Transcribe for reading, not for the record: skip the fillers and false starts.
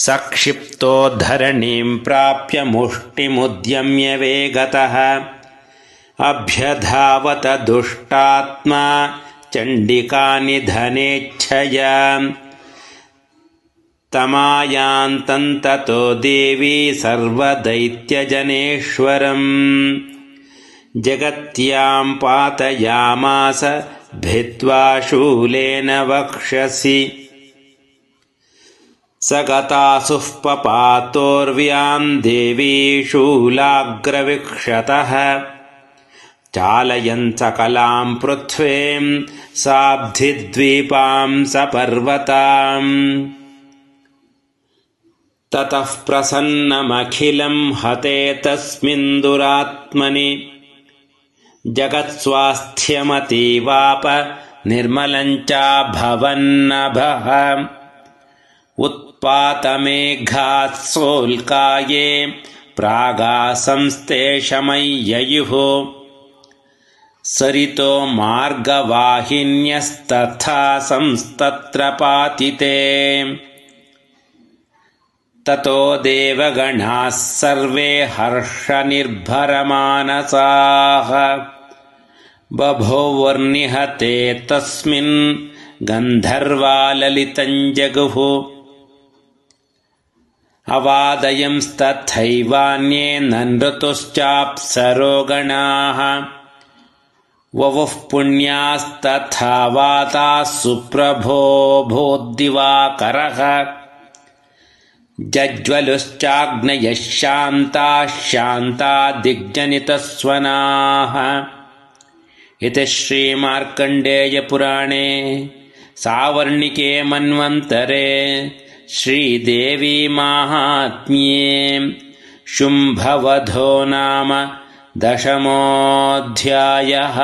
सक्षिप्तो धरणीं प्राप्य मुष्टिमुद्यम्य वेगतः अभ्यधावत दुष्टात्मा चण्डिकानिधनेच्छया तमायान्तन्ततो देवी सर्वदैत्यजनेश्वरम् जगत्यां पातयामास भित्त्वा शूलेन वक्षसि स गतासुः पपातोर्व्यां देवी शूलाग्रविक्षतः चालयन् सकलां पृथ्वीं साब्धिद्वीपां सपर्वताम् ततः प्रसन्नमखिलं हते तस्मिन् दुरात्मनि जगत्स्वास्थ्यमतीवाप निर्मलञ्चाभवन्नभः उत्पातमेघात्सोल्काये प्रागासंस्ते शमय्ययुः सरितो मार्गवाहिन्यस्तथा संस्तत्र पातिते ततो देवगणाः सर्वे हर्षनिर्भरमानसाः बभूवुर्निहते तस्मिन् गन्धर्वाललितं जगुः अवादयंस्तथैवान्ये नृतुश्चाप्सरो गणाः ववुः पुण्यास्तथा वाताः सुप्रभो भूद्दिवाकरः जज्ज्वलुश्चाग्नयः शान्ताः शान्ता दिग्जनितस्वनाः इति श्रीमार्कण्डेयपुराणे सावर्णिके मन्वन्तरे श्रीदेवी माहात्म्ये शुम्भवधो नाम 10मोऽध्यायः।